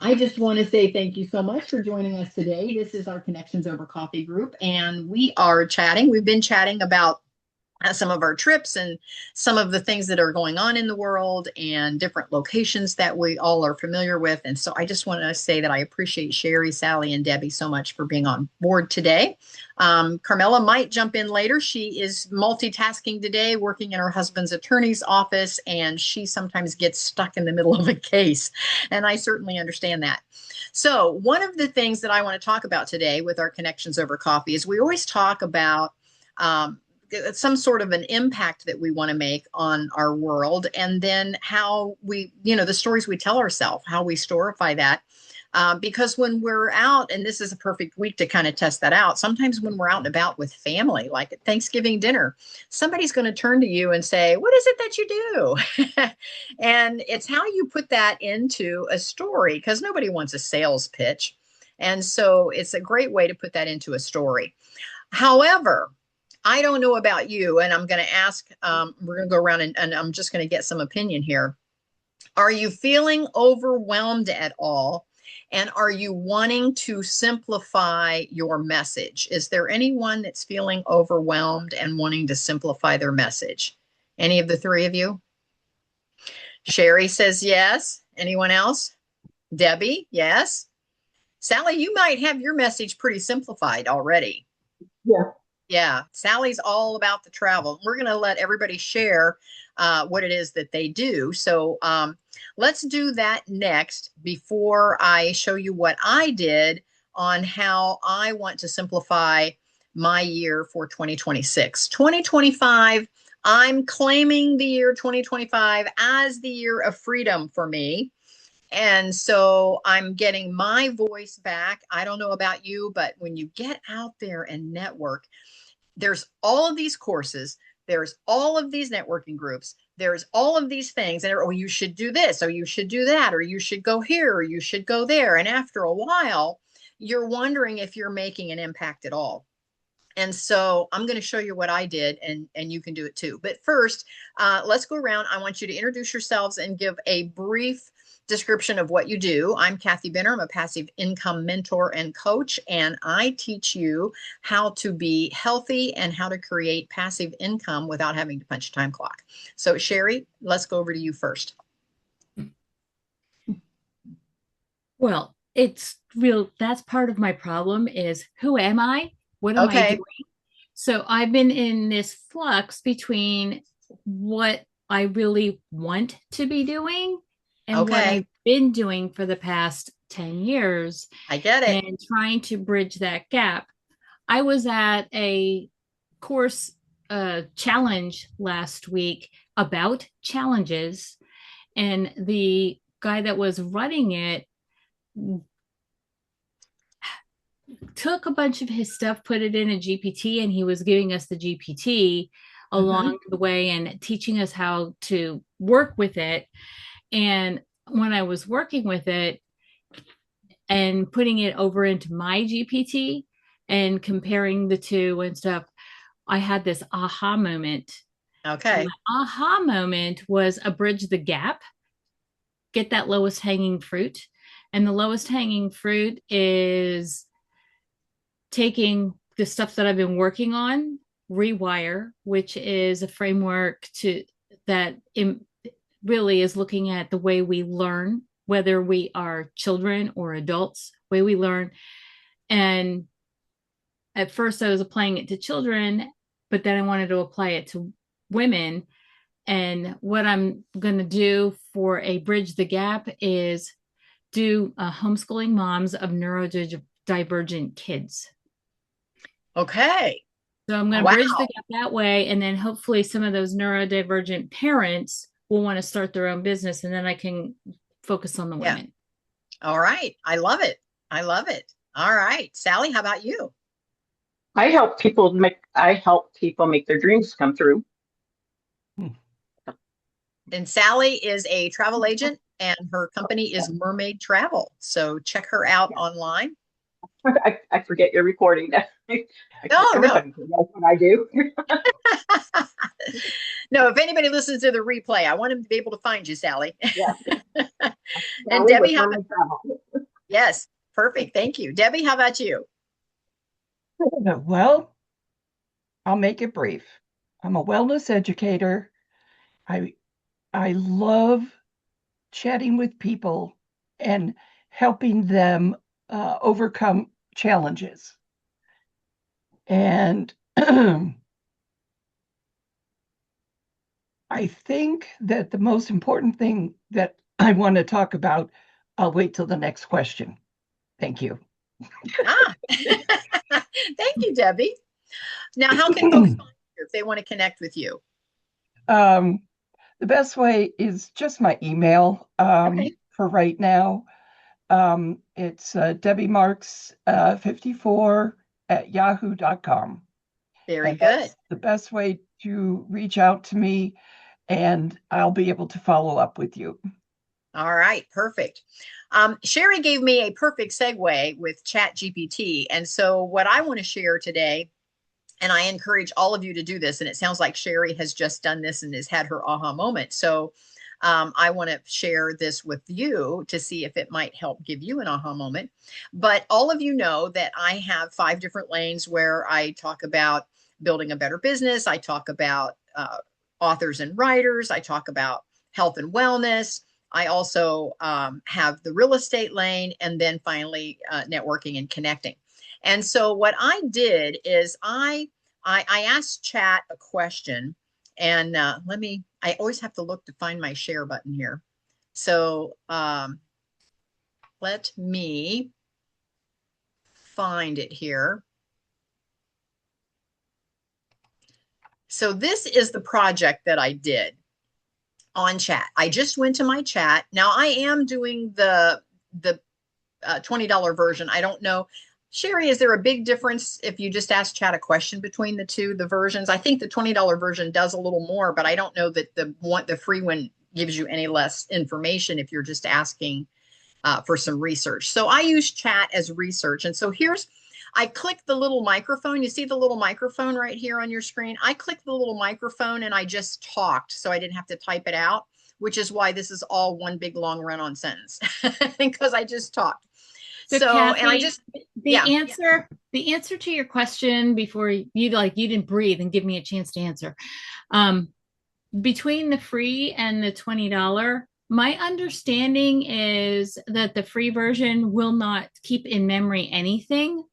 I just want to say thank you so much for joining us today. This is our Connections Over Coffee group, and we are chatting. We've been chatting about some of our trips and some of the things that are going on in the world and different locations that we all are familiar with. And so I just want to say that I appreciate Sherry, Sally, and Debbie so much for being on board today. Carmela might jump in later. She is multitasking today, working in her husband's attorney's office, and she sometimes gets stuck in the middle of a case. And I certainly understand that. So one of the things that I want to talk about today with our Connections Over Coffee is we always talk about some sort of an impact that we want to make on our world, and then how we, the stories we tell ourselves, how we storify that. Because when we're out, and this is a perfect week to kind of test that out, sometimes when we're out and about with family, like at Thanksgiving dinner, somebody's going to turn to you and say, "What is it that you do?" And it's how you put that into a story, because nobody wants a sales pitch. And so it's a great way to put that into a story. However, I don't know about you, and I'm going to ask, we're going to go around and I'm just going to get some opinion here. Are you feeling overwhelmed at all? And are you wanting to simplify your message? Is there anyone that's feeling overwhelmed and wanting to simplify their message? Any of the three of you? Sherry says yes. Anyone else? Debbie, yes. Sally, you might have your message pretty simplified already. Yeah. Yeah, Sally's all about the travel. We're going to let everybody share what it is that they do. So let's do that next before I show you what I did on how I want to simplify my year for 2026. 2025, I'm claiming the year 2025 as the year of freedom for me. And so I'm getting my voice back. I don't know about you, but when you get out there and network, there's all of these courses, there's all of these networking groups, there's all of these things, and oh, you should do this, or you should do that, or you should go here, or you should go there. And after a while, you're wondering if you're making an impact at all. And so I'm going to show you what I did, and you can do it too. But first, let's go around. I want you to introduce yourselves and give a brief description of what you do. I'm Kathy Benner. I'm a passive income mentor and coach, and I teach you how to be healthy and how to create passive income without having to punch a time clock. So Sherry, let's go over to you first. Well, it's real. That's part of my problem is who am I? What am I Okay. doing? So I've been in this flux between what I really want to be doing and what Okay. I've been doing for the past 10 years I get it. and trying to bridge that gap. I was at a course challenge last week about challenges, and the guy that was running it took a bunch of his stuff, put it in a GPT, and he was giving us the GPT along the way and teaching us how to work with it. And when I was working with it and putting it over into my GPT and comparing the two and stuff, I had this aha moment. Okay. My aha moment was a bridge the gap, get that lowest hanging fruit. And the lowest hanging fruit is taking the stuff that I've been working on, Rewire, which is a framework that really is looking at the way we learn, whether we are children or adults, way we learn. And at first I was applying it to children, but then I wanted to apply it to women. And what I'm going to do for a bridge the gap is do homeschooling moms of neurodivergent kids. Okay. So I'm going to bridge the gap that way. And then hopefully some of those neurodivergent parents will want to start their own business, and then I can focus on the women. All right. I love it. I love it. All right. Sally, how about you? I help people make their dreams come true. And Sally is a travel agent, and her company is Mermaid Travel. So check her out online. I forget you're recording that. No. That's what I do. No, if anybody listens to the replay, I want them to be able to find you, Sally. Yeah. And Sally with Debbie, Herman Travel. yes, perfect. Thank you. Debbie, how about you? Well, I'll make it brief. I'm a wellness educator. I I love chatting with people and helping them overcome challenges. And I think that the most important thing that I want to talk about, I'll wait till the next question. Thank you. Ah, thank you, Debbie. Now, how can folks find you if they want to connect with you? um, the best way is just my email Okay, for right now. It's Debbie Marks 54 at yahoo.com. very And good. that's the best way to reach out to me, and I'll be able to follow up with you. All right, perfect. Sherry gave me a perfect segue with ChatGPT. And so, what I want to share today, and I encourage all of you to do this, and it sounds like Sherry has just done this and has had her aha moment. So, I want to share this with you to see if it might help give you an aha moment. But all of you know that I have 5 different lanes where I talk about building a better business, I talk about authors and writers, I talk about health and wellness. I also have the real estate lane, and then finally networking and connecting. And so what I did is I asked Chat a question, and I always have to look to find my share button here. So let me find it here. So this is the project that I did on Chat. I just went to my Chat. Now I am doing the $20 version. I don't know. Sherry, is there a big difference if you just ask Chat a question between the versions? I think the $20 version does a little more, but I don't know that the free one gives you any less information if you're just asking for some research. So I use Chat as research. And so I click the little microphone. You see the little microphone right here on your screen? I clicked the little microphone and I just talked, so I didn't have to type it out, which is why this is all one big long run-on sentence, because I just talked. So So, and I Kathy, just, yeah, the answer to your question before you didn't breathe and give me a chance to answer. Um, between the free and the $20, my understanding is that the free version will not keep in memory anything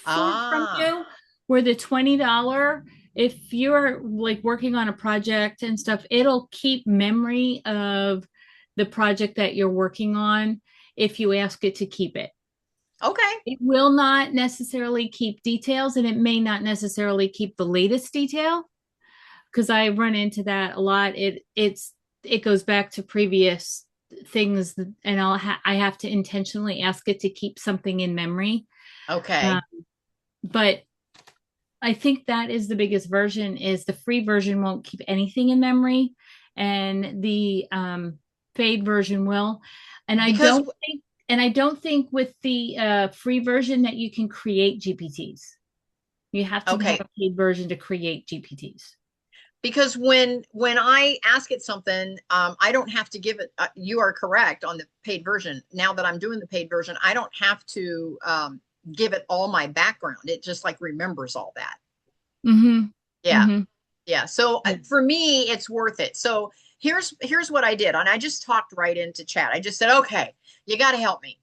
from ah, you, where the $20, if you're like working on a project and stuff, it'll keep memory of the project that you're working on if you ask it to keep it. okay, It will not necessarily keep details, and it may not necessarily keep the latest detail, because I run into that a lot. It goes back to previous things, and I have to intentionally ask it to keep something in memory. okay, But I think that is the biggest version. Is the free version won't keep anything in memory, and the paid version will. And I because don't think with the free version that you can create GPTs. You have to have okay, a paid version to create GPTs. because when I ask it something, I don't have to give it. You are correct on the paid version. Now that I'm doing the paid version, I don't have to give it all my background. It just like remembers all that. Mm-hmm. Yeah. Mm-hmm. Yeah. So for me, it's worth it. So here's what I did. And I just talked right into Chat. I just said, okay, you got to help me.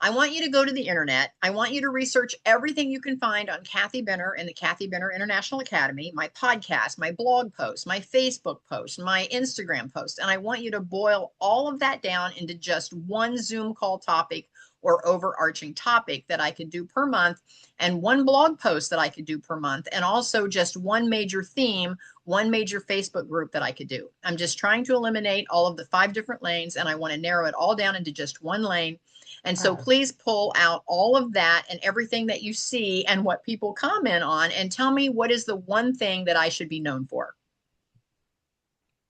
I want you to go to the internet. I want you to research everything you can find on Kathy Benner and the Kathy Benner International Academy, my podcast, my blog post, my Facebook post, my Instagram post. And I want you to boil all of that down into just one Zoom call topic or overarching topic that I could do per month, and one blog post that I could do per month, and also just one major theme, one major Facebook group that I could do. I'm just trying to eliminate all of the 5 different lanes, and I want to narrow it all down into just one lane. And so please pull out all of that and everything that you see and what people comment on, and tell me what is the one thing that I should be known for.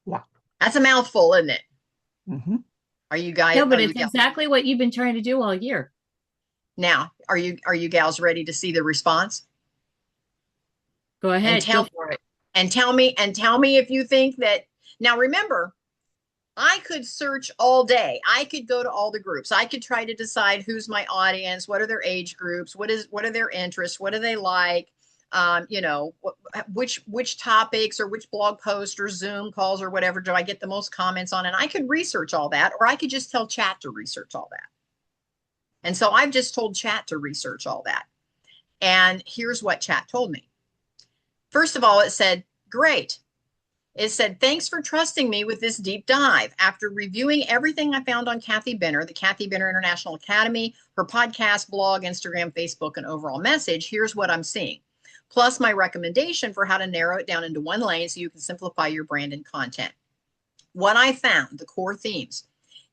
Yeah. That's a mouthful, isn't it? Mm-hmm. Are you guys, No, but it's exactly what you've been trying to do all year. now, are you gals ready to see the response? Go And ahead, go tell for it. and tell me if you think that. Now remember, I could search all day. I could go to all the groups. I could try to decide who's my audience, what are their age groups, what are their interests, what do they like, you know, which topics or which blog posts or Zoom calls or whatever do I get the most comments on, and I could research all that, or I could just tell Chat to research all that. And so I've just told Chat to research all that. And here's what Chat told me. First of all, it said, great. It said, thanks for trusting me with this deep dive. After reviewing everything I found on Kathy Benner, the Kathy Benner International Academy, her podcast, blog, Instagram, Facebook, and overall message, here's what I'm seeing. Plus my recommendation for how to narrow it down into one lane so you can simplify your brand and content. What I found, the core themes.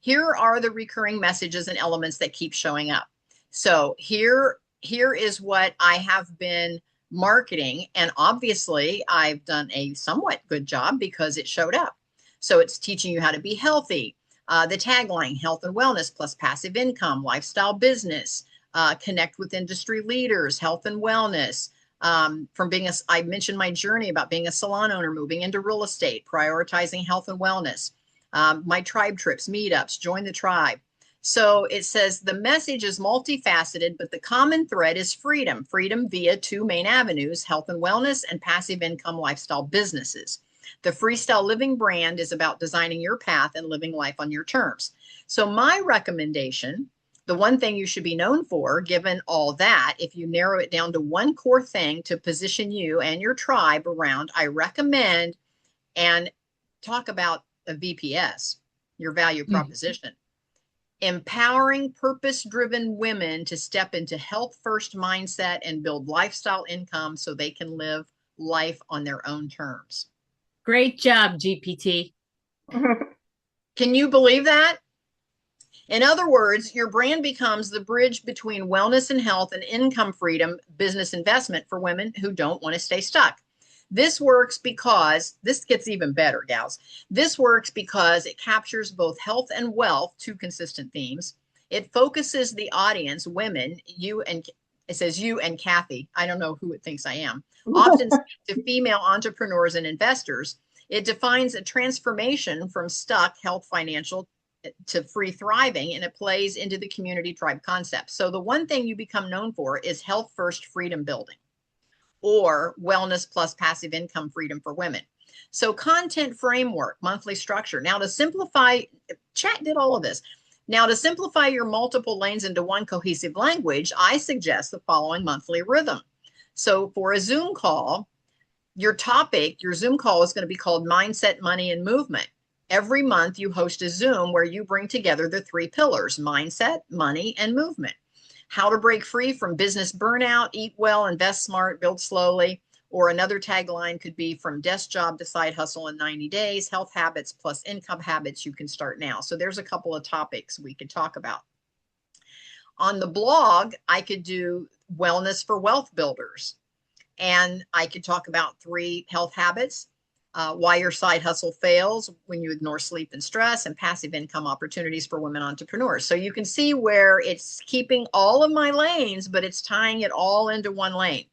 Here are the recurring messages and elements that keep showing up. So here is what I have been marketing, and obviously I've done a somewhat good job because it showed up. So it's teaching you how to be healthy, the tagline, health and wellness plus passive income, lifestyle business, connect with industry leaders, health and wellness, I mentioned my journey about being a salon owner, moving into real estate, prioritizing health and wellness, my tribe trips, meetups, join the tribe. So it says the message is multifaceted, but the common thread is freedom. Freedom via two main avenues, health and wellness and passive income lifestyle businesses. The Freestyle Living brand is about designing your path and living life on your terms. So my recommendation, the one thing you should be known for, given all that, if you narrow it down to one core thing to position you and your tribe around, I recommend and talk about a VPS, your value proposition. Empowering purpose-driven women to step into health-first mindset and build lifestyle income so they can live life on their own terms. Great job, GPT. Can you believe that? In other words, your brand becomes the bridge between wellness and health and income freedom, business investment for women who don't want to stay stuck. This works because, this gets even better, gals. This works because it captures both health and wealth, two consistent themes. It focuses the audience, women, it says you and Kathy, I don't know who it thinks I am, often to female entrepreneurs and investors. It defines a transformation from stuck health financial to free thriving, and it plays into the community tribe concept. So the one thing you become known for is health first freedom building, or wellness plus passive income freedom for women. So content framework, monthly structure. Now to simplify, Chat did all of this. Now to simplify your multiple lanes into one cohesive language, I suggest the following monthly rhythm. So for a Zoom call, your Zoom call is going to be called Mindset, Money, and Movement. Every month you host a Zoom where you bring together the three pillars, mindset, money, and movement. How to break free from business burnout, eat well, invest smart, build slowly. Or another tagline could be from desk job to side hustle in 90 days, health habits plus income habits you can start now. So there's a couple of topics we could talk about. On the blog, I could do wellness for wealth builders. And I could talk about 3 health habits, why your side hustle fails when you ignore sleep and stress, and passive income opportunities for women entrepreneurs. So you can see where it's keeping all of my lanes, but it's tying it all into one lane.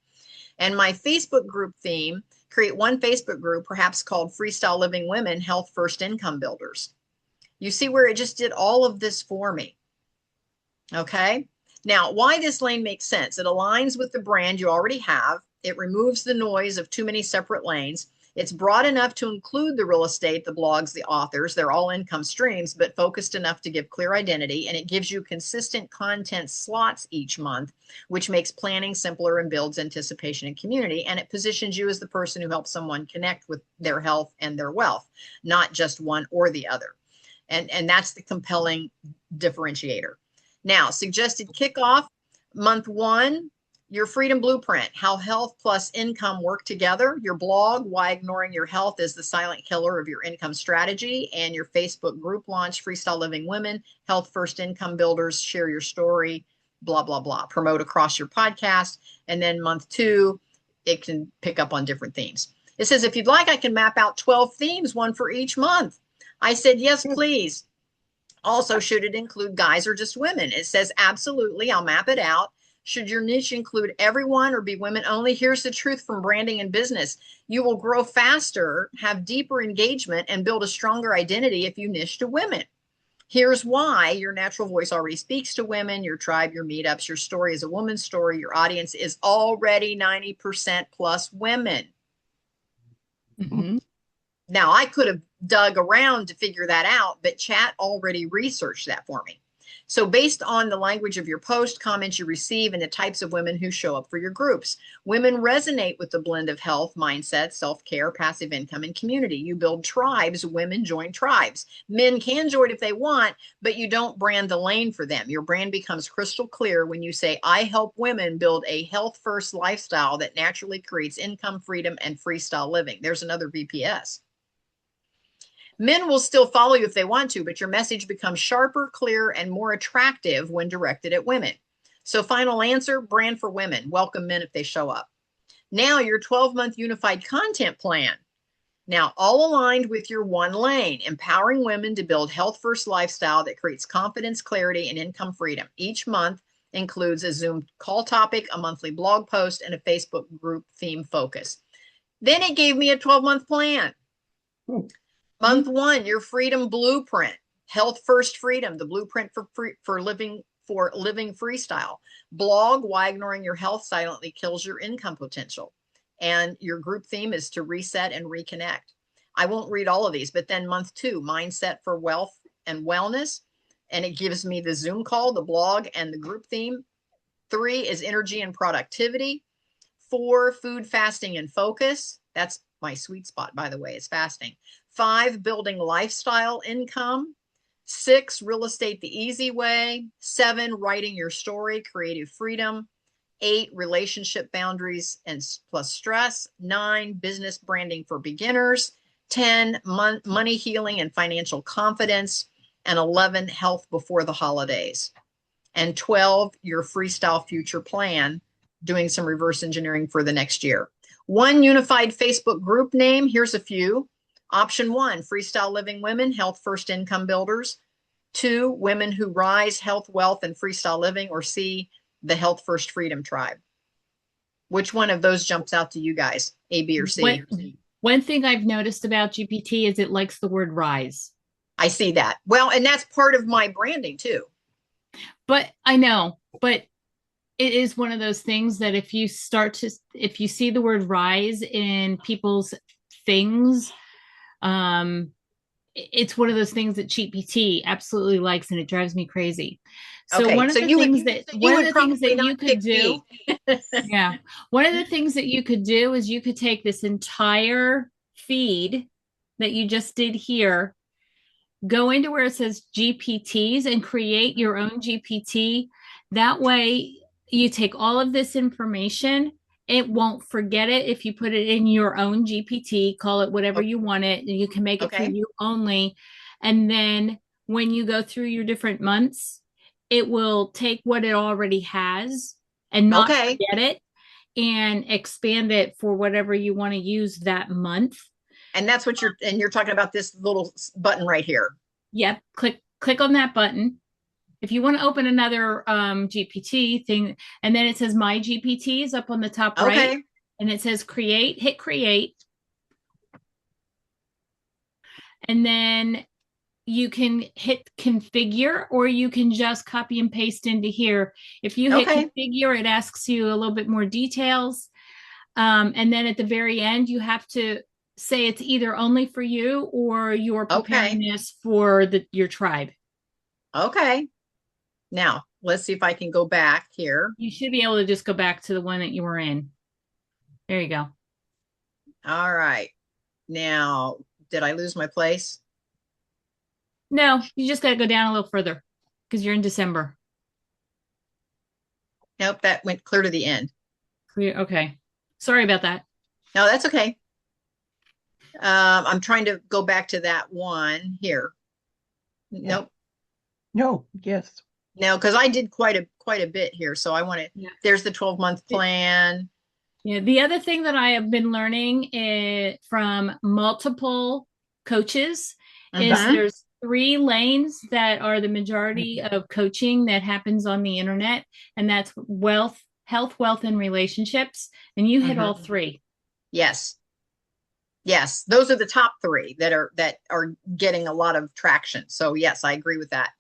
And my Facebook group theme, create one Facebook group, perhaps called Freestyle Living Women, Health First Income Builders. You see where it just did all of this for me. Okay. Now, why this lane makes sense. It aligns with the brand you already have. It removes the noise of too many separate lanes. It's broad enough to include the real estate, the blogs, the authors. They're all income streams, but focused enough to give clear identity. And it gives you consistent content slots each month, which makes planning simpler and builds anticipation and community. And it positions you as the person who helps someone connect with their health and their wealth, not just one or the other. And that's the compelling differentiator. Now, suggested kickoff, month 1, your freedom blueprint, how health plus income work together, your blog, why ignoring your health is the silent killer of your income strategy, and your Facebook group launch, Freestyle Living Women, Health First Income Builders, share your story, blah, blah, blah, promote across your podcast. And then month 2, it can pick up on different themes. It says, if you'd like, I can map out 12 themes, one for each month. I said, yes, please. Also, should it include guys or just women? It says, absolutely, I'll map it out. Should your niche include everyone or be women only? Here's the truth from branding and business. You will grow faster, have deeper engagement, and build a stronger identity if you niche to women. Here's why: your natural voice already speaks to women, your tribe, your meetups, your story is a woman's story. Your audience is already 90% plus women. Mm-hmm. Now, I could have dug around to figure that out, but chat already researched that for me. So based on the language of your post, comments you receive, and the types of women who show up for your groups, women resonate with the blend of health, mindset, self-care, passive income, and community. You build tribes, women join tribes. Men can join if they want, but you don't brand the lane for them. Your brand becomes crystal clear when you say, I help women build a health-first lifestyle that naturally creates income, freedom, and freestyle living. There's another VPS. Men will still follow you if they want to, but your message becomes sharper, clearer, and more attractive when directed at women. So final answer, brand for women. Welcome men if they show up. Now your 12-month unified content plan. Now all aligned with your one lane, empowering women to build health-first lifestyle that creates confidence, clarity, and income freedom. Each month includes a Zoom call topic, a monthly blog post, and a Facebook group theme focus. Then it gave me a 12-month plan. Month one, your freedom blueprint, health first freedom, the blueprint for living freestyle. Blog, why ignoring your health silently kills your income potential. And your group theme is to reset and reconnect. I won't read all of these, but then month two, mindset for wealth and wellness. And it gives me the Zoom call, the blog, and the group theme. 3 is energy and productivity. 4, food, fasting, and focus. That's my sweet spot, by the way, is fasting. 5, building lifestyle income. 6, real estate the easy way. 7, writing your story, creative freedom. 8, relationship boundaries and plus stress. 9, business branding for beginners. 10, money healing and financial confidence. And 11, health before the holidays. And 12, your freestyle future plan, doing some reverse engineering for the next year. 1 unified Facebook group name. Here's a few. Option 1, Freestyle Living Women, Health First Income Builders. 2, Women Who Rise, Health, Wealth, and Freestyle Living. Or C, the Health First Freedom Tribe. Which one of those jumps out to you guys? A, B, or C? One thing I've noticed about GPT is it likes the word rise. I see that. Well, and that's part of my branding too. But I know, but it is one of those things that if you see the word rise in people's things, it's one of those things that GPT absolutely likes, and it drives me crazy. So okay, one of the things that you could do, yeah, one of the things that you could do is you could take this entire feed that you just did here, go into where it says GPTs and create your own GPT. That way you take all of this information. It won't forget it if you put it in your own GPT, call it whatever you want it, and you can make it for you only. And then when you go through your different months, it will take what it already has and not forget it and expand it for whatever you want to use that month. And that's what you're talking about, this little button right here. Yep. Click on that button. If you want to open another GPT thing, and then it says My GPTs up on the top right, and it says Create, hit Create. And then you can hit Configure, or you can just copy and paste into here. If you hit Configure, it asks you a little bit more details. And then at the very end, you have to say it's either only for you or you're preparing this for your tribe. Okay. Now, let's see if I can go back here. You should be able to just go back to the one that you were in. There you go. All right. Now, did I lose my place? No, you just got to go down a little further because you're in December. Nope, that went clear to the end. Clear. Okay. Sorry about that. No, that's okay. I'm trying to go back to that one here. Nope. No, yes. No, because I did quite a bit here. So I want to, there's the 12-month plan. Yeah. The other thing that I have been learning from multiple coaches is there's 3 lanes that are the majority of coaching that happens on the internet. And that's wealth, health, wealth, and relationships. And you hit all three. Yes. Yes. Those are the top three that are getting a lot of traction. So yes, I agree with that.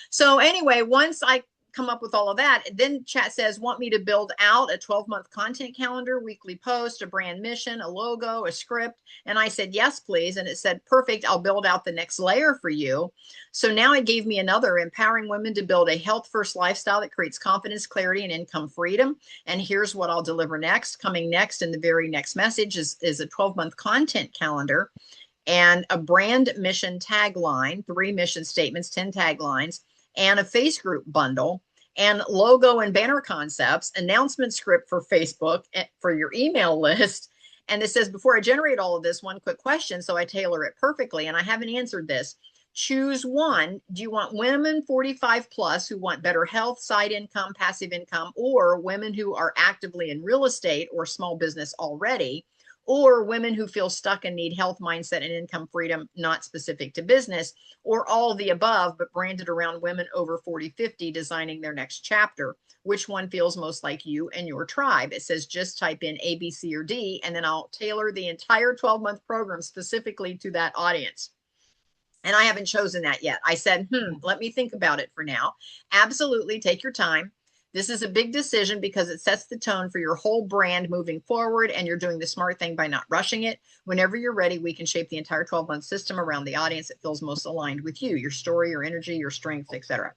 So anyway, once I come up with all of that, then chat says, want me to build out a 12-month content calendar, weekly post, a brand mission, a logo, a script. And I said, yes, please. And it said, perfect. I'll build out the next layer for you. So now it gave me another, empowering women to build a health first lifestyle that creates confidence, clarity, and income freedom. And here's what I'll deliver next. Coming next in the very next message is a 12-month content calendar and a brand mission tagline, 3 mission statements, 10 taglines, and a face group bundle, and logo and banner concepts, announcement script for Facebook for your email list. And it says, before I generate all of this, one quick question, so I tailor it perfectly. And I haven't answered this. Choose one. Do you want women 45 plus who want better health, side income, passive income, or women who are actively in real estate or small business already, or women who feel stuck and need health, mindset, and income freedom, not specific to business, or all of the above, but branded around women over 40, 50, designing their next chapter? Which one feels most like you and your tribe? It says, just type in A, B, C, or D, and then I'll tailor the entire 12-month program specifically to that audience. And I haven't chosen that yet. I said, let me think about it for now. Absolutely, take your time. This is a big decision because it sets the tone for your whole brand moving forward, and you're doing the smart thing by not rushing it. Whenever you're ready, we can shape the entire 12-month system around the audience that feels most aligned with you, your story, your energy, your strengths, etc.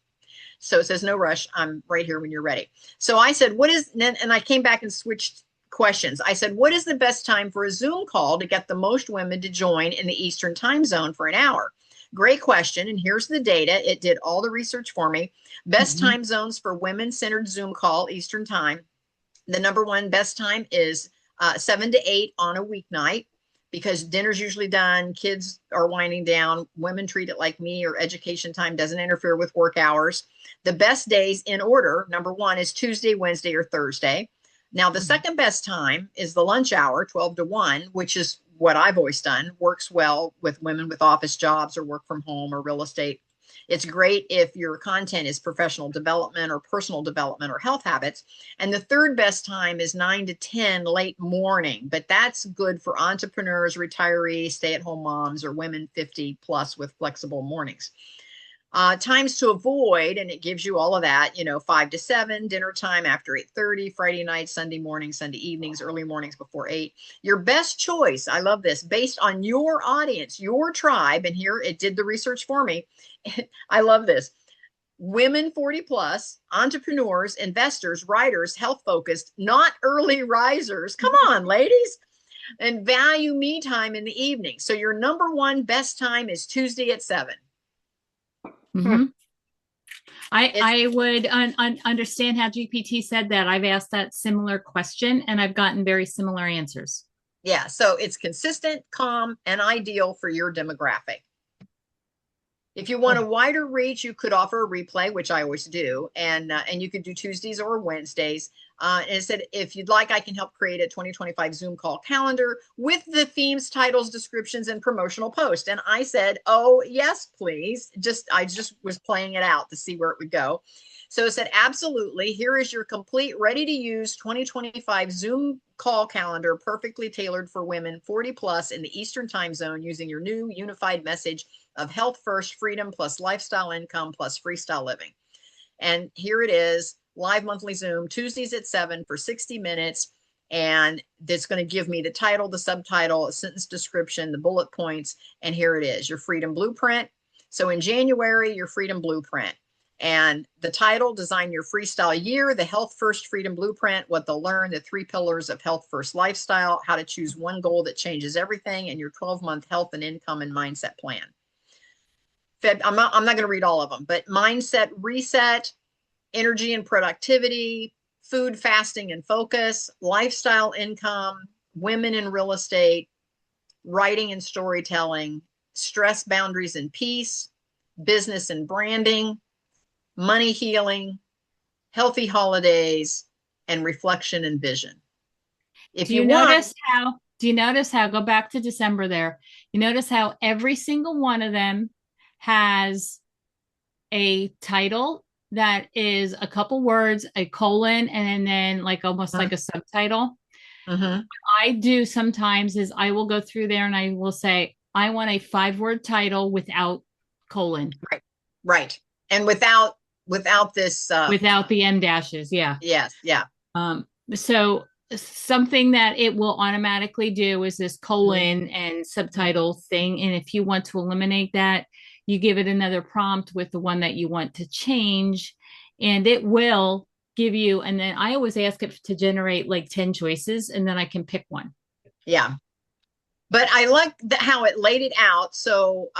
So it says, no rush. I'm right here when you're ready. So I said, and I came back and switched questions. I said, what is the best time for a Zoom call to get the most women to join in the Eastern time zone for an hour? Great question. And here's the data. It did all the research for me. Best time zones for women-centered Zoom call, Eastern time. The number one best time is 7 to 8 on a weeknight, because dinner's usually done, kids are winding down, women treat it like me, or education time doesn't interfere with work hours. The best days in order, number one is Tuesday, Wednesday, or Thursday. Now, the second best time is the lunch hour, 12 to 1, which is what I've always done, works well with women with office jobs or work from home or real estate. It's great if your content is professional development or personal development or health habits. And the third best time is 9 to 10 late morning, but that's good for entrepreneurs, retirees, stay-at-home moms, or women 50 plus with flexible mornings. Times to avoid, and it gives you all of that, 5 to 7, dinner time after 8:30, Friday night, Sunday morning, Sunday evenings, early mornings before 8. Your best choice, I love this, based on your audience, your tribe, and here it did the research for me. I love this. Women 40 plus, entrepreneurs, investors, writers, health focused, not early risers. Come on, ladies. And value me time in the evening. So your number one best time is Tuesday at 7. I would understand how GPT said that. I've asked that similar question and I've gotten very similar answers. Yeah, so it's consistent, calm, and ideal for your demographic. If you want a wider reach, you could offer a replay, which I always do, and you could do Tuesdays or Wednesdays. And it said, if you'd like, I can help create a 2025 Zoom call calendar with the themes, titles, descriptions, and promotional posts. And I said, oh, yes, please. I just was playing it out to see where it would go. So it said, absolutely. Here is your complete, ready-to-use 2025 Zoom call calendar, perfectly tailored for women 40 plus in the Eastern time zone, using your new unified message of health first, freedom plus lifestyle income plus freestyle living. And here it is, live monthly Zoom, Tuesdays at 7 for 60 minutes. And that's going to give me the title, the subtitle, a sentence description, the bullet points. And here it is, your freedom blueprint. So in January, your freedom blueprint. And the title, Design Your Freestyle Year, the Health First Freedom Blueprint, what they'll learn, the 3 pillars of Health First Lifestyle, how to choose one goal that changes everything, and your 12-month health and income and mindset plan. I'm not going to read all of them, but mindset reset, energy and productivity, food, fasting and focus, lifestyle income, women in real estate, writing and storytelling, stress, boundaries and peace, business and branding, money healing, healthy holidays, and reflection and vision. Do you notice how, go back to December there, you notice how every single one of them has a title, that is a couple words, a colon, and then like almost like a subtitle. Mm-hmm. I do sometimes is I will go through there and I will say, I want a 5-word title without colon, Right. Right. And without this without the M dashes. Yeah. yes, yeah. So something that it will automatically do is this colon and subtitle thing. And if you want to eliminate that, you give it another prompt with the one that you want to change, and it will give you. And then I always ask it to generate like 10 choices, and then I can pick one. Yeah. But I like how it laid it out. So,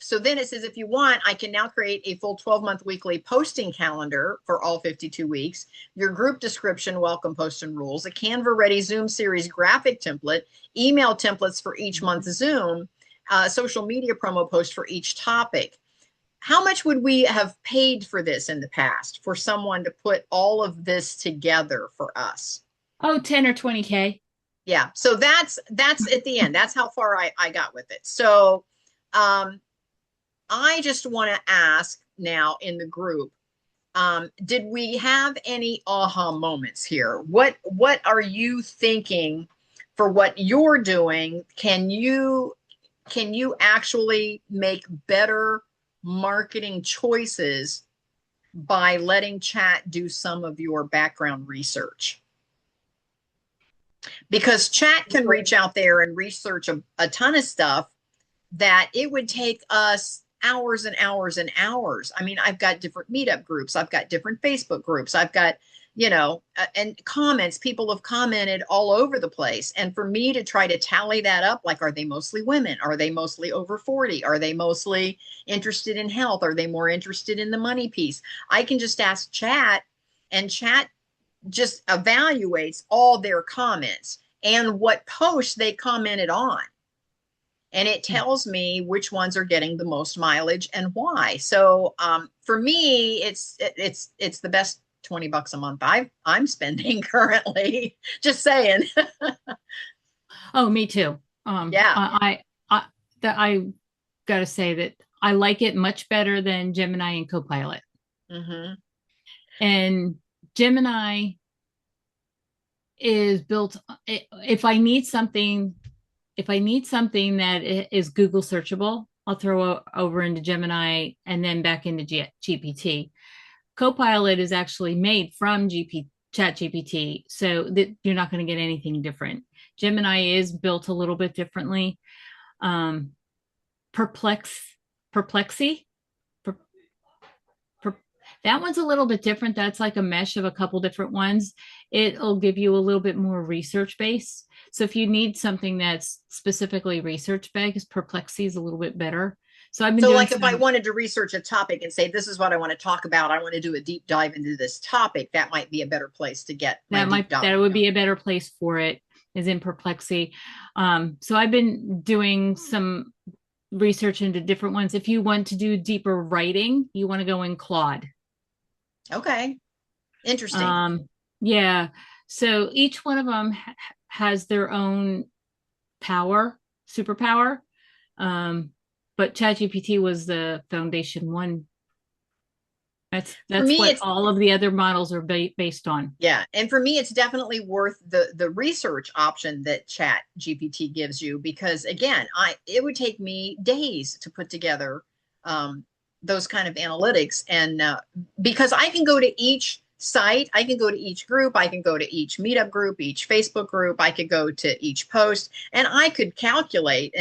so then it says, if you want, I can now create a full 12-month weekly posting calendar for all 52 weeks, your group description, welcome post and rules, a Canva ready Zoom series graphic template, email templates for each month's Zoom, social media promo post for each topic. How much would we have paid for this in the past for someone to put all of this together for us? Oh, 10 or 20K. Yeah. So that's at the end. That's how far I got with it. So I just want to ask now in the group, did we have any aha moments here? What are you thinking for what you're doing? Can you actually make better marketing choices by letting chat do some of your background research? Because chat can reach out there and research a ton of stuff that it would take us hours and hours and hours. I mean, I've got different meetup groups, I've got different Facebook groups, I've got, and comments, people have commented all over the place. And for me to try to tally that up, like, are they mostly women? Are they mostly over 40? Are they mostly interested in health? Are they more interested in the money piece? I can just ask chat, and chat just evaluates all their comments and what posts they commented on. And it tells me which ones are getting the most mileage and why. So for me, it's the best $20 a month I'm spending currently. Just saying. Oh, me too. Yeah. I gotta say that I like it much better than Gemini and Copilot. Mm-hmm. And Gemini is built. If I need something that is Google searchable, I'll throw over into Gemini and then back into GPT. Copilot is actually made from ChatGPT, so that you're not going to get anything different. Gemini is built a little bit differently. Perplexy. That one's a little bit different. That's like a mesh of a couple different ones. It'll give you a little bit more research base. So if you need something that's specifically research based, Perplexity is a little bit better. So I've been doing like if I wanted to research a topic and say, this is what I want to talk about, I want to do a deep dive into this topic, that might be a better place to get that would be a better place for it, is in Perplexity. So I've been doing some research into different ones. If you want to do deeper writing, you want to go in Claude. Okay. Interesting. Yeah. So each one of them has their own superpower. But ChatGPT was the foundation one. That's me, what all of the other models are based on. Yeah. And for me, it's definitely worth the research option that ChatGPT gives you, because again, it would take me days to put together those kind of analytics. And because I can go to each site, I can go to each group, I can go to each meetup group, each Facebook group, I could go to each post, and I could calculate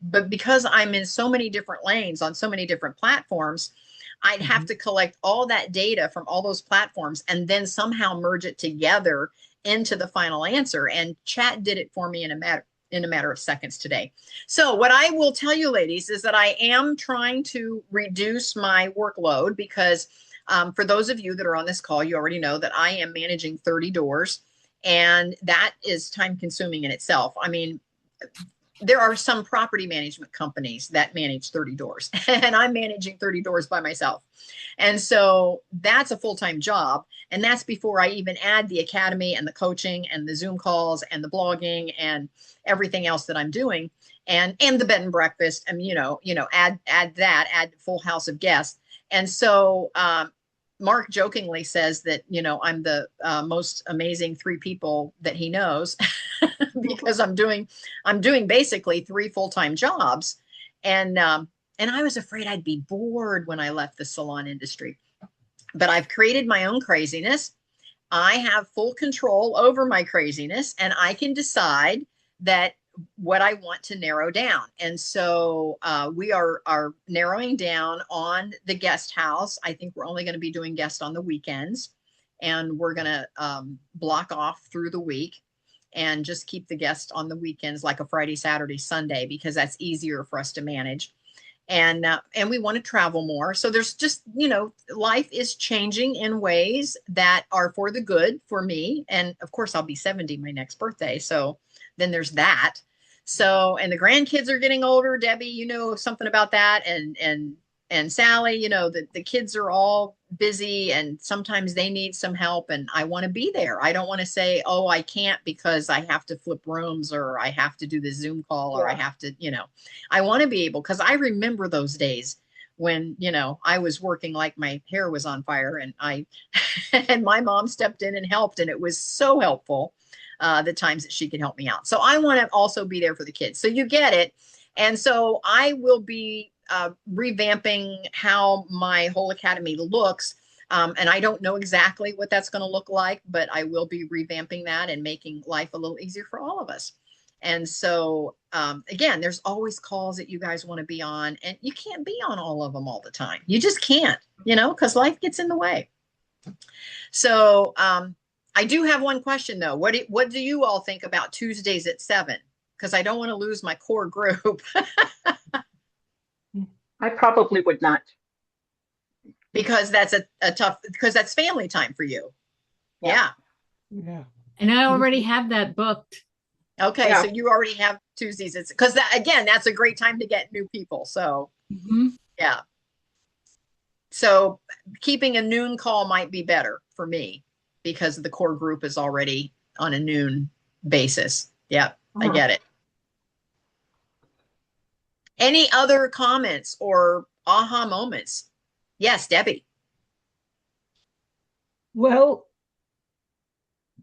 but because I'm in so many different lanes on so many different platforms, I'd have to collect all that data from all those platforms and then somehow merge it together into the final answer. And chat did it for me in a matter of seconds today. So what I will tell you, ladies, is that I am trying to reduce my workload, because for those of you that are on this call, you already know that I am managing 30 doors, and that is time consuming in itself. I mean, there are some property management companies that manage 30 doors, and I'm managing 30 doors by myself. And so that's a full-time job. And that's before I even add the academy and the coaching and the Zoom calls and the blogging and everything else that I'm doing. And the bed and breakfast, and, add full house of guests. And so, Mark jokingly says that, I'm the most amazing three people that he knows because I'm doing basically three full-time jobs. And I was afraid I'd be bored when I left the salon industry. But I've created my own craziness. I have full control over my craziness, and I can decide that what I want to narrow down. And so we are narrowing down on the guest house. I think we're only going to be doing guests on the weekends, and we're going to block off through the week and just keep the guests on the weekends, like a Friday, Saturday, Sunday, because that's easier for us to manage. And we want to travel more. So there's just, life is changing in ways that are for the good for me. And of course, I'll be 70 my next birthday. So then there's that. So, and the grandkids are getting older. Debbie, you know something about that. And Sally, the kids are all busy, and sometimes they need some help, and I want to be there. I don't want to say, oh, I can't because I have to flip rooms, or I have to do the Zoom call, or I have to, I want to be able, because I remember those days when, I was working like my hair was on fire, and and my mom stepped in and helped, and it was so helpful, the times that she could help me out. So I want to also be there for the kids. So you get it. And so I will be revamping how my whole academy looks. And I don't know exactly what that's going to look like, but I will be revamping that and making life a little easier for all of us. And so, again, there's always calls that you guys want to be on, and you can't be on all of them all the time. You just can't, because life gets in the way. So, I do have one question though. What do you all think about Tuesdays at 7? Because I don't want to lose my core group. I probably would not. Because that's a tough, because that's family time for you. Yeah. Yeah. And I already have that booked. Okay. Yeah. So you already have Tuesdays. It's because again, that's a great time to get new people. So yeah. So keeping a noon call might be better for me because the core group is already on a noon basis. Yeah, I get it. Any other comments or aha moments? Yes, Debbie. Well,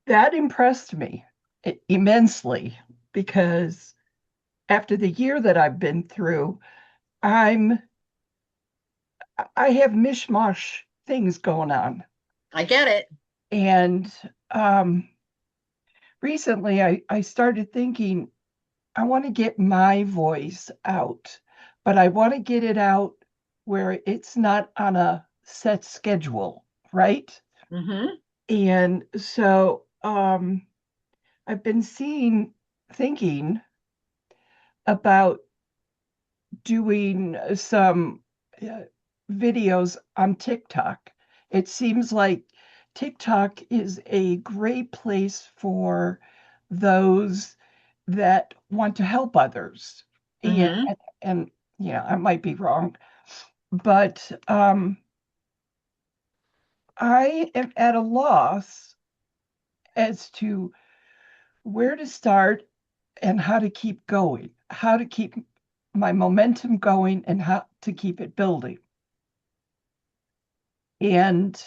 that impressed me immensely because after the year that I've been through, I have mishmash things going on. I get it. And recently I started thinking, I want to get my voice out, but I want to get it out where it's not on a set schedule, right? Mm-hmm. And so I've been thinking about doing some videos on TikTok. It seems like TikTok is a great place for those that want to help others. Mm-hmm. And yeah, I might be wrong, but I am at a loss as to where to start and how to keep going, how to keep my momentum going and how to keep it building. And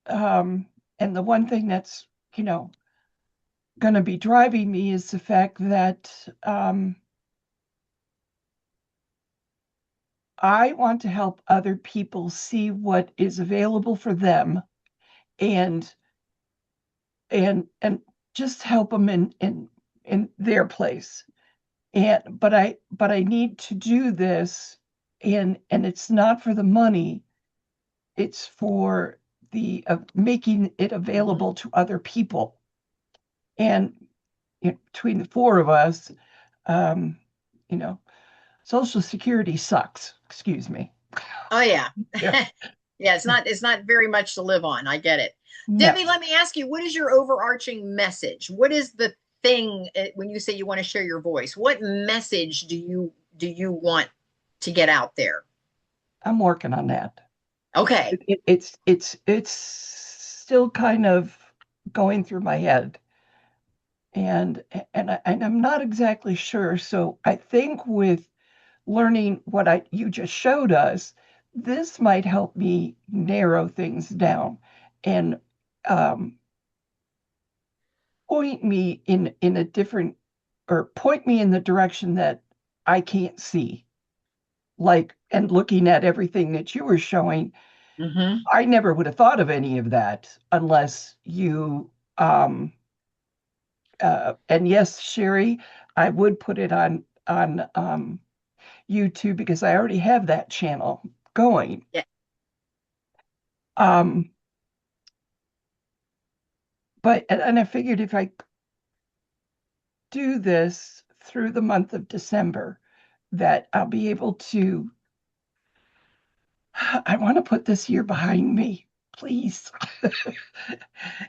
um, and the one thing that's, going to be driving me is the fact that I want to help other people see what is available for them and and just help them in their place. But I need to do this, and it's not for the money, it's for the making it available to other people. And between the four of us, um, you know, Social Security sucks. Excuse me. Oh yeah. Yeah. Yeah, it's not very much to live on. I get it. No. Debbie, let me ask you, what is your overarching message? What is the thing when you say you want to share your voice? What message do you want to get out there? I'm working on that. Okay. It's still kind of going through my head, and I'm not exactly sure. So I think with learning what you just showed us, this might help me narrow things down and um, point me in a different, or point me in the direction that I can't see. Like, and looking at everything that you were showing, Mm-hmm. I never would have thought of any of that unless you and yes, Sherry, I would put it on YouTube because I already have that channel going. Yeah. Um, but and I figured if I do this through the month of December, that I'll be able to. I want to put this year behind me, please.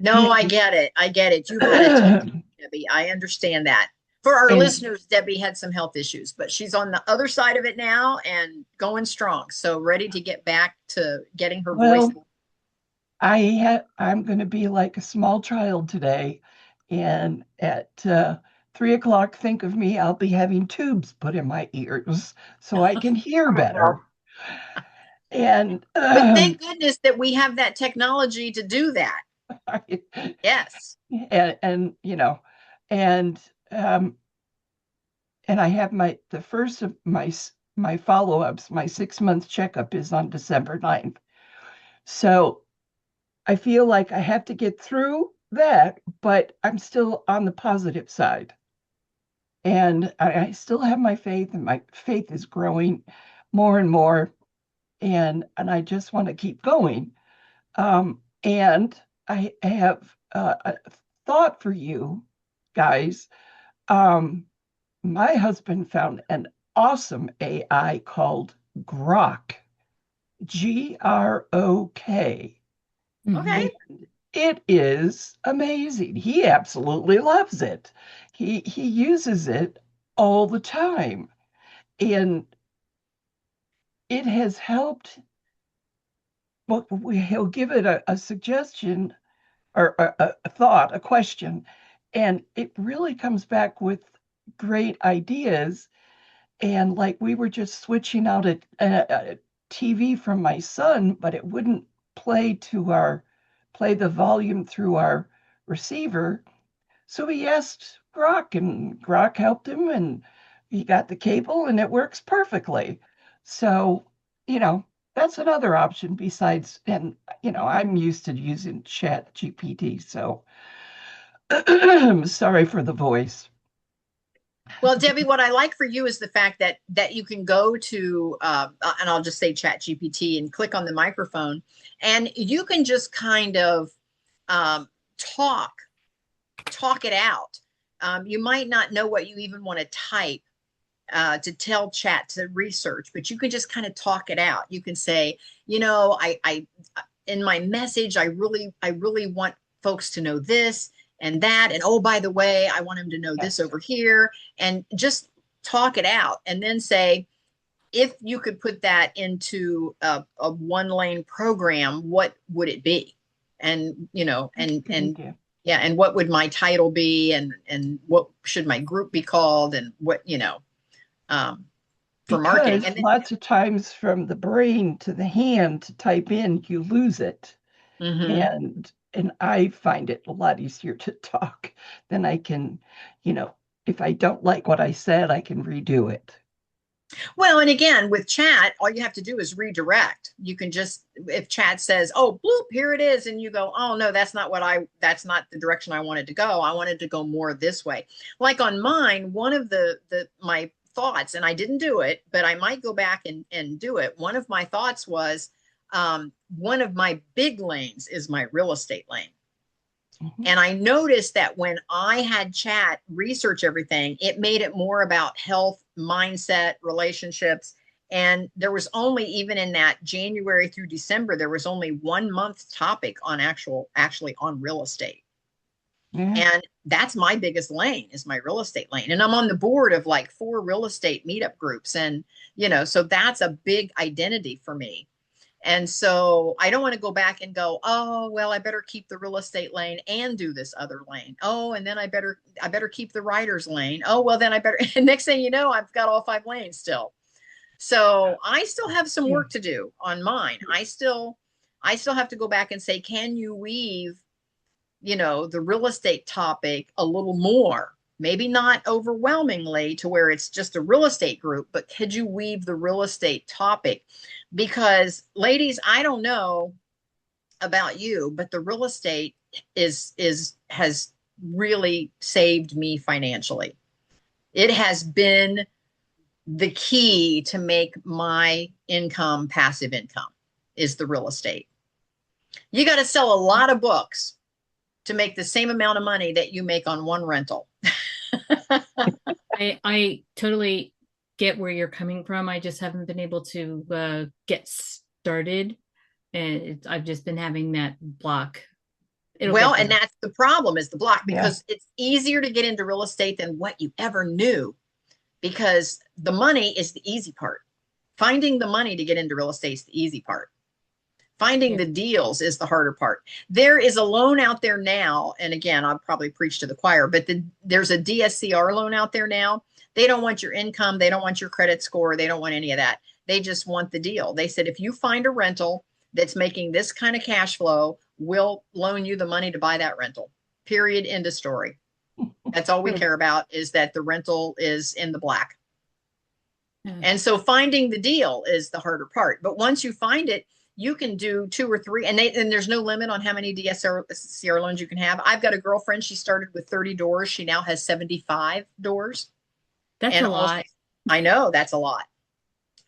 No, I And get it. I get it. You had a tough time, Debbie. I understand that. For our and listeners, Debbie had some health issues, but she's on the other side of it now and going strong. So ready to get back to getting her voice. well, I'm going to be like a small child today, and at 3 o'clock, think of me. I'll be having tubes put in my ears so I can hear better. And But thank goodness that we have that technology to do that. Yes. and and um, and I have the first of my follow-ups. My 6 month checkup is on December 9th. So I feel like I have to get through that, but I'm still on the positive side. And I still have my faith, and my faith is growing more and more. And I just want to keep going. And I have a thought for you guys. Um, my husband found an awesome AI called Grok, Grok. Okay. Mhm. And it is amazing. He absolutely loves it. He uses it all the time. And it has helped. Well, he'll give it a suggestion or a thought, a question, and it really comes back with great ideas. And like we were just switching out a TV from my son, but it wouldn't play the volume through our receiver. So he asked Grok, and Grok helped him, and he got the cable, and it works perfectly. So, you know, that's another option besides, and I'm used to using Chat GPT, so sorry for the voice. Well, Debbie, what I like for you is the fact that you can go to and I'll just say Chat GPT and click on the microphone, and you can just kind of um, talk talk it out. You might not know what you even want to type to tell chat to research, but you can just kind of talk it out. You can say, I in my message, I really want folks to know this and that, and oh, by the way, I want them to know this Yes. over here, and just talk it out, and then say, if you could put that into a one lane program, what would it be? And Good idea. yeah, and what would my title be, and what should my group be called, and what um, for marketing, Because and lots of times from the brain to the hand to type in, you lose it. then, And I find it a lot easier to talk than I can, you know, if I don't like what I said, I can redo it. well, and again, with chat, all you have to do is redirect. You can just, if chat says, "Oh, bloop, here it is," and you go, "Oh no, that's not the direction I wanted to go. I wanted to go more this way." Like on mine, one of the my thoughts, and I didn't do it, but I might go back and do it. One of my thoughts was, one of my big lanes is my real estate lane. Mhm. And I noticed that when I had chat research everything, it made it more about health, mindset, relationships. And there was only, even in that January through December, there was only 1 month topic on actually on real estate. Yeah. And that's my biggest lane, is my real estate lane. And I'm on the board of like 4 real estate meetup groups. And, so that's a big identity for me. And so I don't want to go back and go, oh, well, I better keep the real estate lane and do this other lane. Oh, and then I better keep the writer's lane. Oh, well, then I better, and next thing you know, I've got all 5 lanes still. So I still have some Yeah. work to do on mine. I still have to go back and say, can you weave, the real estate topic a little more? Maybe not overwhelmingly to where it's just a real estate group, but could you weave the real estate topic? Because ladies, I don't know about you, but the real estate has really saved me financially. It has been the key to make my income passive income is the real estate. You got to sell a lot of books to make the same amount of money that you make on one rental. I totally get where you're coming from. I just haven't been able to get started, and I've just been having that block. It'll Well, get and better. that's the problem is the block Yeah. because it's easier to get into real estate than what you ever knew because the money is the easy part. Finding the money to get into real estate is the easy part. Finding Yeah. the deals is the harder part. There is a loan out there now, and again, I'll probably preach to the choir, but there's a DSCR loan out there now. They don't want your income, they don't want your credit score, they don't want any of that. They just want the deal. They said if you find a rental that's making this kind of cash flow, we'll loan you the money to buy that rental. Period. End of story. That's all we care about is that the rental is in the black. Yeah. And so finding the deal is the harder part. But once you find it, you can do 2 or 3, and there's no limit on how many DSCR loans you can have. I've got a girlfriend. She started with 30 doors. She now has 75 doors. That's And a lot. I know that's a lot.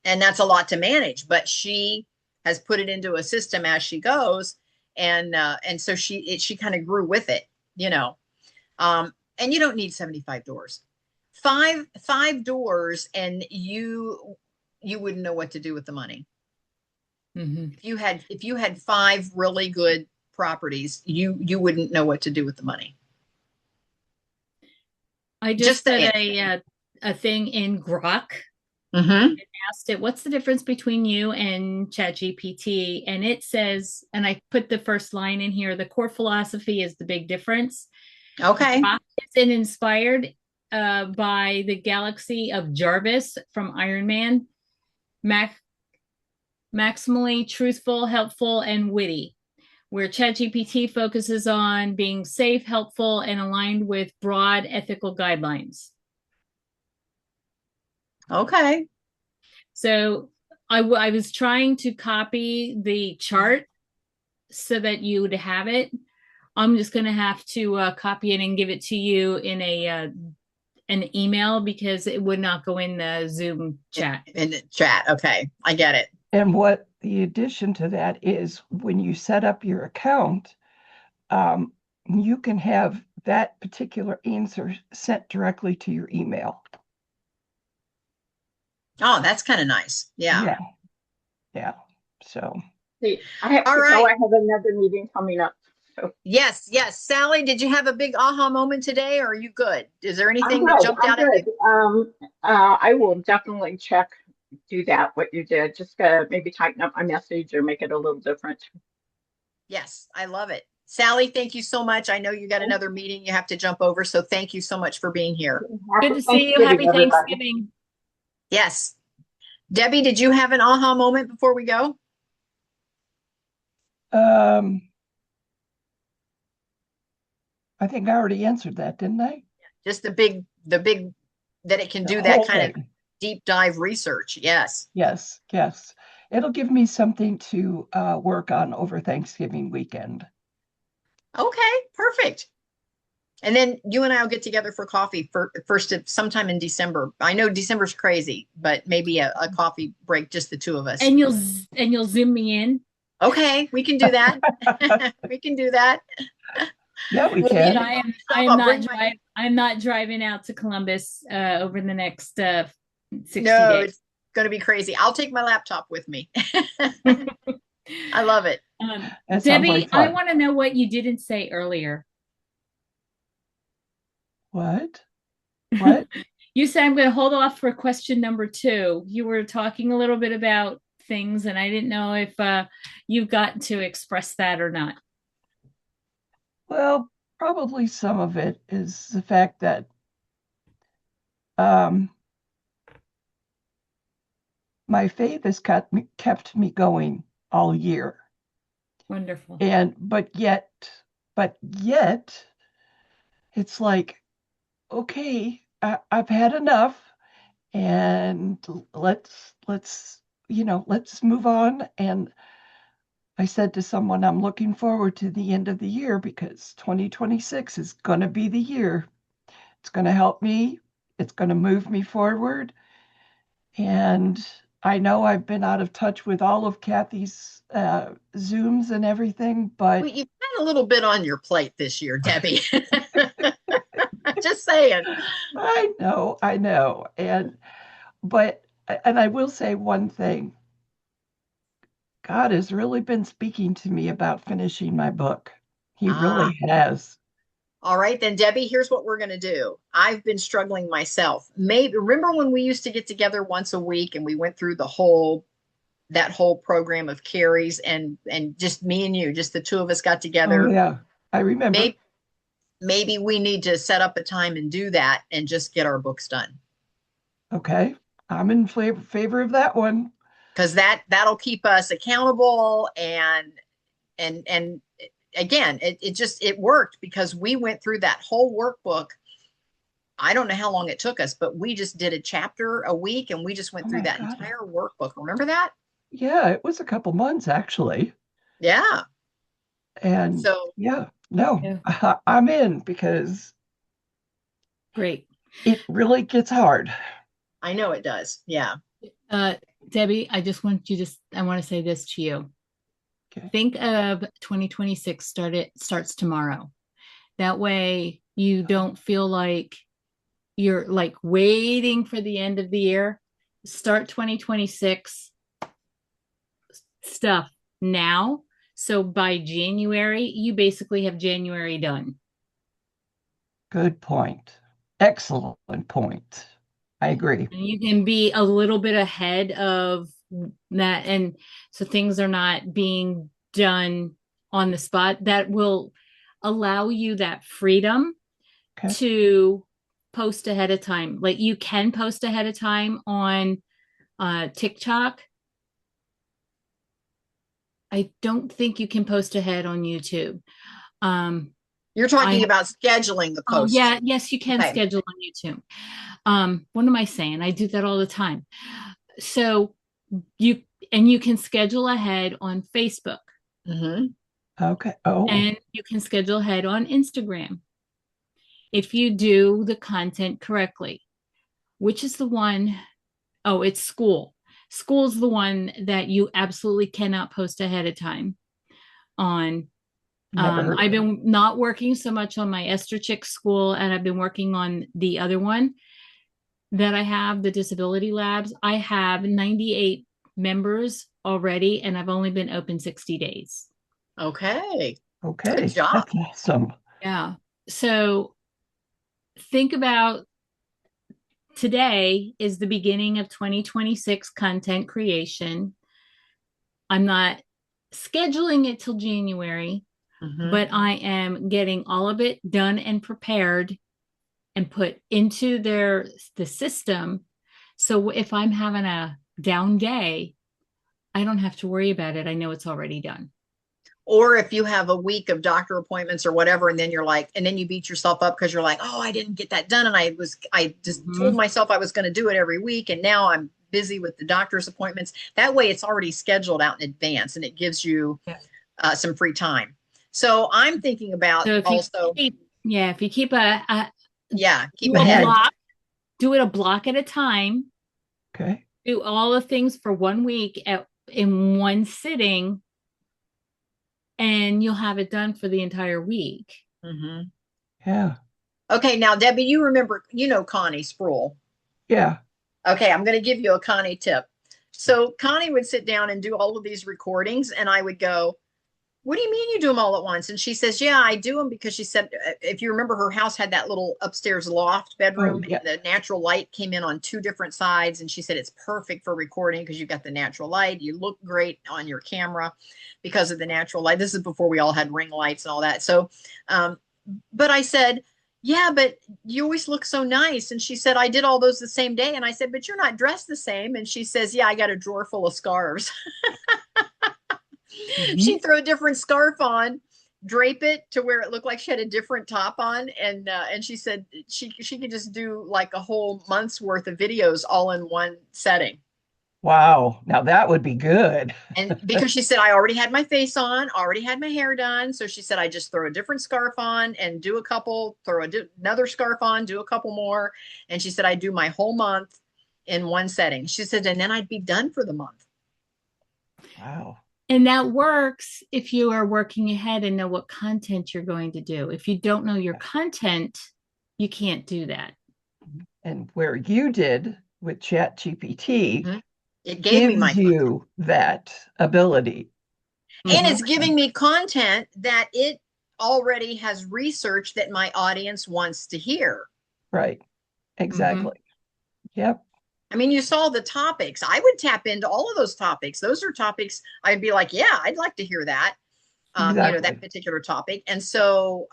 And that's a lot to manage, but she has put it into a system as she goes. And so she kind of grew with it, you know. And you don't need 75 doors. Five doors, and you wouldn't know what to do with the money. Mm-hmm. If you had 5 really good properties, you wouldn't know what to do with the money. I Just just did a thing in Grok. Mm-hmm. Asked it, what's the difference between you and ChatGPT? And it says, and I put the first line in here, the core philosophy is the big difference. Okay. Grok is inspired by the galaxy of Jarvis from Iron Man. Maximally truthful, helpful, and witty, where ChatGPT focuses on being safe, helpful, and aligned with broad ethical guidelines. Okay. So I was trying to copy the chart so that you would have it. I'm just going to have to copy it and give it to you in an email because it would not go in the Zoom chat. In the chat. Okay. I get it. And what the addition to that is when you set up your account, you can have that particular answer sent directly to your email. Oh, that's kind of nice. Yeah. Yeah. Yeah. So See, I have All to go. right. I have another meeting coming up. So Yes. Sally, did you have a big aha moment today, or are you good? Is there I'm anything that good. jumped I'm out at you? good. I will definitely do that, what you did. Just maybe tighten up my message or make it a little different. Yes, I love it. Sally, thank you so much. I know you got another meeting you have to jump over, so thank you so much for being here. Good to see you. Happy Thanksgiving. Yes. Debbie, did you have an aha moment before we go? I think I already answered that, didn't I? Just the big that it can The do that whole kind of thing. deep dive research. Yes. Yes. It'll give me something to work on over Thanksgiving weekend. Okay, perfect. And then you and I will get together for coffee for first sometime in December. I know December's crazy, but maybe a coffee break, just the two of us. And you'll Zoom me in. Okay, we can do that. We can do that. Yeah, we Well, can. I'm not driving out to Columbus over the next 60 No, days. it's going to be crazy. I'll take my laptop with me. I love it. Debbie, I want to know what you didn't say earlier. What? You said I'm going to hold off for question number 2. You were talking a little bit about things, and I didn't know if you've gotten to express that or not. Well, probably some of it is the fact that my faith has kept me going all year. Wonderful. And but yet it's like, okay, I've had enough, and let's move on. And I said to someone, I'm looking forward to the end of the year because 2026 is going to be the year. It's going to help me. It's going to move me forward. And I know I've been out of touch with all of Kathy's Zooms and everything, Well, but you've had a little bit on your plate this year, Debbie. Just saying. I know. And I will say one thing. God has really been speaking to me about finishing my book. He Ah, really has. all right, then, Debbie, here's what we're going to do. I've been struggling myself. Maybe remember when we used to get together once a week and we went through that whole program of Carrie's and just me and you, just the two of us got Oh together. yeah, I remember. Maybe we need to set up a time and do that and just get our books done. Okay, I'm in favor of that one. Because that'll keep us accountable and again, it just it worked because we went through that whole workbook. I don't know how long it took us, but we just did a chapter a week and we just went Oh through my that God. entire workbook. Remember that? Yeah, it was a couple months actually. Yeah. And So yeah, no, Yeah. I'm in because Great. it really gets hard. I know it does. Yeah. Uh, Debbie, I want to say this to you. Okay. Think of 2026 starts tomorrow. That way you don't feel like you're like waiting for the end of the year. Start 2026 stuff now. So by January, you basically have January done. Good point. Excellent point. I agree. And you can be a little bit ahead of that. And so things are not being done on the spot. That will allow you that freedom Okay. to post ahead of time. Like you can post ahead of time on TikTok. I don't think you can post ahead on YouTube. Um, You're I talking about scheduling the Oh posts. yeah, yes, you can Okay. schedule on YouTube. What am I saying? I do that all the time. So you you can schedule ahead on Facebook Mm-hmm. Okay. Oh, and you can schedule ahead on Instagram if you do the content correctly. Which is the one? Oh, it's school. School's the one that you absolutely cannot post ahead of time on. never heard I've of it. been not working so much on my Esther Chick school, and I've been working on the other one that I have, the disability labs. I have 98 members already, and I've only been open 60 days. Okay. Good Okay. job. That's awesome. Yeah. So think about today is the beginning of 2026 content creation. I'm not scheduling it till January, Mm-hmm. but I am getting all of it done and prepared and put into the system. So if I'm having a down day, I don't have to worry about it. I know it's already done. Or if you have a week of doctor appointments or whatever, and then you're like, and then you beat yourself up because you're like, oh, I didn't get that done. And I just told Mhm. myself I was going to do it every week. And now I'm busy with the doctor's appointments. That way it's already scheduled out in advance and it gives you Yeah. some free time. So I'm thinking about So if you also, keep, yeah, if you keep yeah, keep do a ahead. block, do it a block at a time, Okay. do all the things for 1 week in one sitting, and you'll have it done for the entire week. Mhm. Yeah. Okay, now Debbie, you remember, Connie Sproul. Yeah. Okay, I'm going to give you a Connie tip. So Connie would sit down and do all of these recordings, and I would go, what do you mean you do them all at once? And she says, yeah, I do them because she said, if you remember, her house had that little upstairs loft Oh, bedroom, yeah. and the natural light came in on two different sides. And she said it's perfect for recording because you've got the natural light. You look great on your camera because of the natural light. This is before we all had ring lights and all that. So, but I said, yeah, but you always look so nice. And she said, I did all those the same day. And I said, but you're not dressed the same. And she says, yeah, I got a drawer full of scarves. Mhm. She'd throw a different scarf on, drape it to where it looked like she had a different top on, and she said she could just do like a whole month's worth of videos all in one setting. Wow. Now that would be good. And because she said I already had my face on, already had my hair done, so she said I just throw a different scarf on and do a couple, another scarf on, do a couple more, and she said I do my whole month in one setting. She said, and then I'd be done for the month. Wow. And that works if you are working ahead and know what content you're going to do. If you don't know your content, you can't do that. And where you did with ChatGPT Mhm. It gave me my gives content. you that ability. And Mhm. it's giving me content that it already has researched that my audience wants to hear. Right. Mhm. Exactly. Yep. I mean, you saw the topics. I would tap into all of those topics. Those are topics I'd be like, yeah, I'd like to hear that. That Exactly. particular topic. And so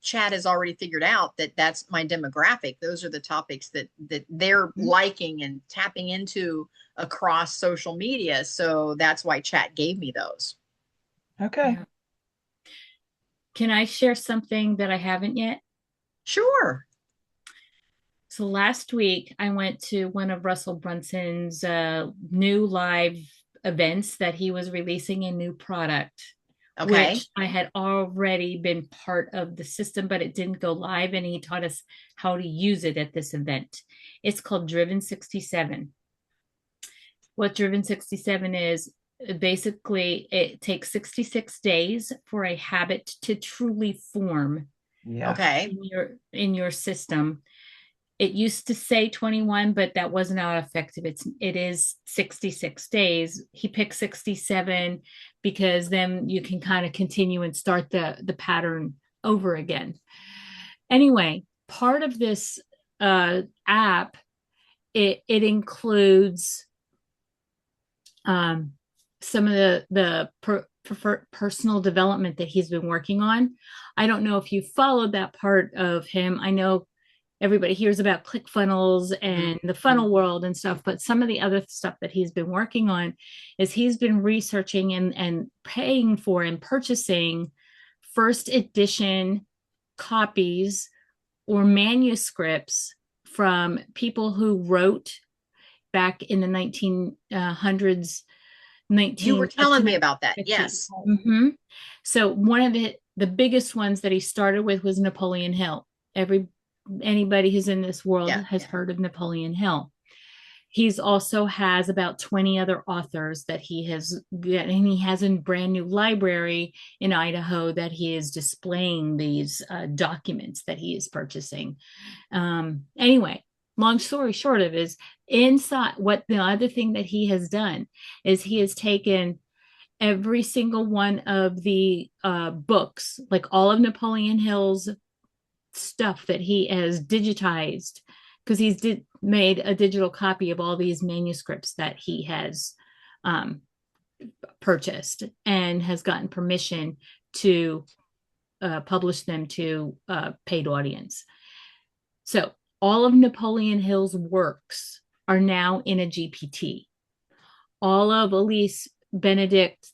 Chad has already figured out that that's my demographic. Those are the topics that they're Mhm. liking and tapping into across social media. So that's why Chat gave me those. Okay. Yeah. Can I share something that I haven't yet? Sure. So last week, I went to one of Russell Brunson's new live events that he was releasing a new product, Okay. which I had already been part of the system, but it didn't go live. And he taught us how to use it at this event. It's called Driven 67. What Driven 67 is, basically, it takes 66 days for a habit to truly form Yeah. Okay. in your system. It used to say 21, but that was not effective. It is 66 days. He picked 67 because then you can kind of continue and start the pattern over again. Anyway, part of this app, it includes um, some of the personal development that he's been working on. I don't know if you followed that part of him. I know everybody hears about ClickFunnels and the Mhm. funnel world and stuff, but some of the other stuff that he's been working on is he's been researching and paying for and purchasing first edition copies or manuscripts from people who wrote back in the 1900s, You were 19 up to telling me about that. 1950. Yes. Mm-hmm. So one of the biggest ones that he started with was Napoleon Hill. Anybody who's in this world Yeah. has heard of Napoleon Hill. He's also has about 20 other authors that he has, and he has a brand new library in Idaho that he is displaying these documents that he is purchasing. Anyway, long story short of is inside what the other thing that he has done is he has taken every single one of the books, like all of Napoleon Hill's stuff that he has digitized, because made a digital copy of all these manuscripts that he has um, purchased and has gotten permission to publish them to a paid audience. So all of Napoleon Hill's works are now in a GPT. All of Elise Benedict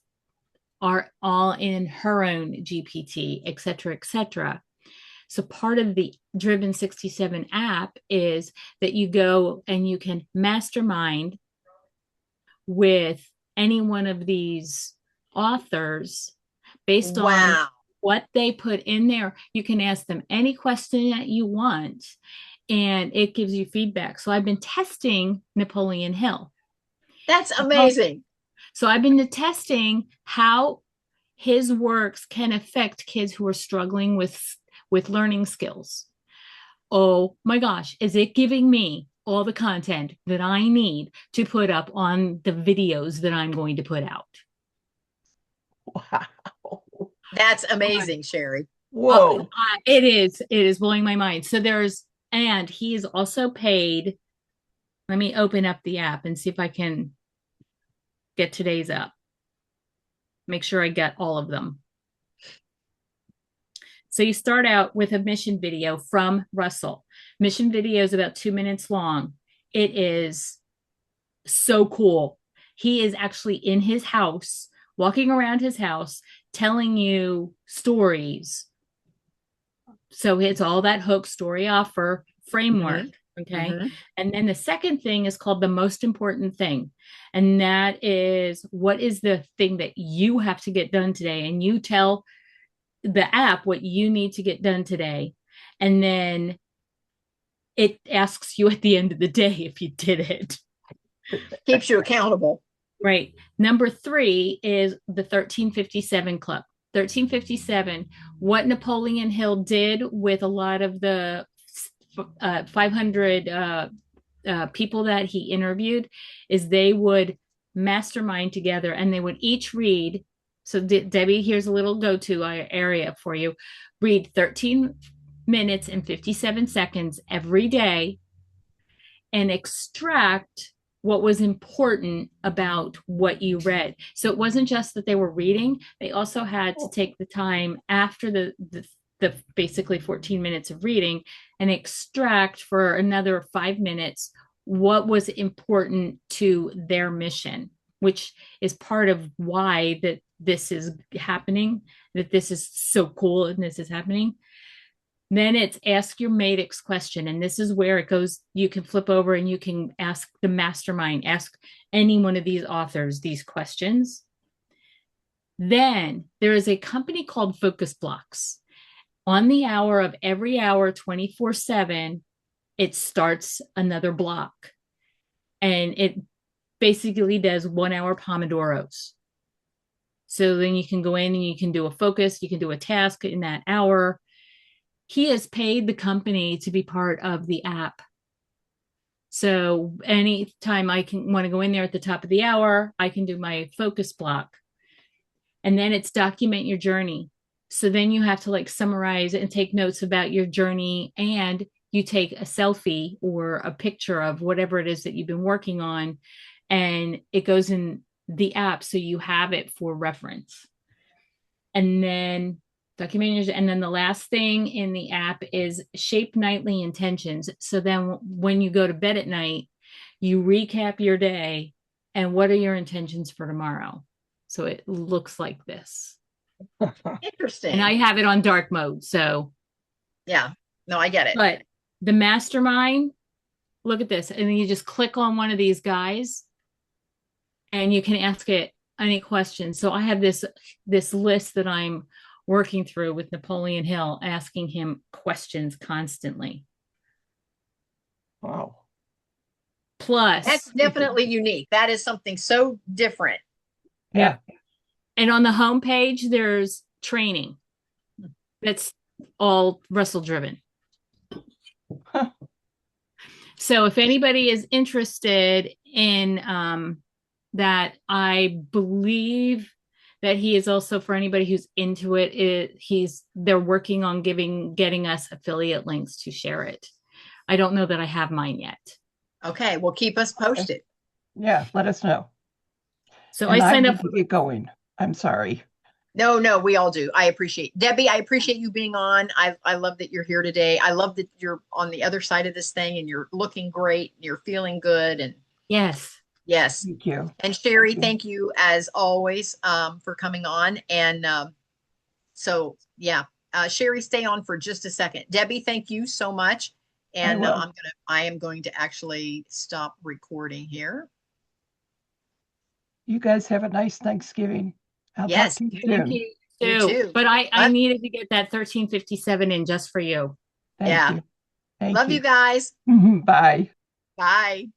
are all in her own GPT, et cetera, et cetera. So part of the Driven 67 app is that you go and you can mastermind with any one of these authors based on Wow. what they put in there. You can ask them any question that you want and it gives you feedback. So I've been testing Napoleon Hill. That's amazing. So I've been testing how his works can affect kids who are struggling with learning skills. Oh my gosh, is it giving me all the content that I need to put up on the videos that I'm going to put out? Wow. That's amazing, Sherry. Whoa. It is blowing my mind. And he is also paid. Let me open up the app and see if I can get today's up. Make sure I get all of them. So you start out with a mission video from Russell. Mission video is about 2 minutes long. It is so cool. He is actually in his house, walking around his house, telling you stories. So it's all that hook story offer framework. Okay. Mm-hmm. And then the second thing is called the most important thing. And that is, what is the thing that you have to get done today? And you tell the app what you need to get done today. And then it asks you at the end of the day if you did it. Keeps you accountable. Right. Number 3 is the 1357 Club. 1357, what Napoleon Hill did with a lot of the 500 people that he interviewed is they would mastermind together and they would each read. So, Debbie, here's a little go-to area for you. Read 13 minutes and 57 seconds every day and extract what was important about what you read. So it wasn't just that they were reading, they also had to take the time after the basically 14 minutes of reading and extract for another 5 minutes what was important to their mission, which is part of why that this is happening, that this is so cool and this is happening. Then it's ask your Madix question. And this is where it goes. You can flip over and you can ask the mastermind, ask any one of these authors these questions. Then there is a company called Focus Blocks. On the hour of every hour, 24/7, it starts another block. And it basically does 1 hour Pomodoros. So then you can go in and you can do a focus, you can do a task in that hour. He has paid the company to be part of the app. So anytime I can want to go in there at the top of the hour, I can do my focus block. And then it's document your journey. So then you have to like summarize and take notes about your journey, and you take a selfie or a picture of whatever it is that you've been working on, and it goes in the app so you have it for reference. And then document, and then the last thing in the app is shape nightly intentions. So then when you go to bed at night, you recap your day and what are your intentions for tomorrow. So it looks like this. Interesting. And I have it on dark mode. So yeah, no, I get it. But the mastermind, look at this. And then you just click on one of these guys and you can ask it any questions. So I have this list that I'm working through with Napoleon Hill, asking him questions constantly. Wow. Plus, that's definitely unique. That is something so different. Yeah. And on the homepage, there's training. That's all Russell driven. Huh. So if anybody is interested in that, I believe that he is also, for anybody who's into it, they're working on getting us affiliate links to share it. I don't know that I have mine yet. Okay, well, keep us posted. Yeah, let us know. So And I signed up to get going. I'm sorry. No, we all do. I appreciate Debbie. I appreciate you being on. I love that you're here today. I love that you're on the other side of this thing and you're looking great. You're feeling good. And yes. Thank you. And Sherry, thank you as always for coming on. And Sherry, stay on for just a second. Debbie, thank you so much. And I am going to actually stop recording here. You guys have a nice Thanksgiving. I'll talk to you soon. Thank you. You too. But I needed to get that 1357 in just for you. Thank you. Love you guys. Bye. Bye.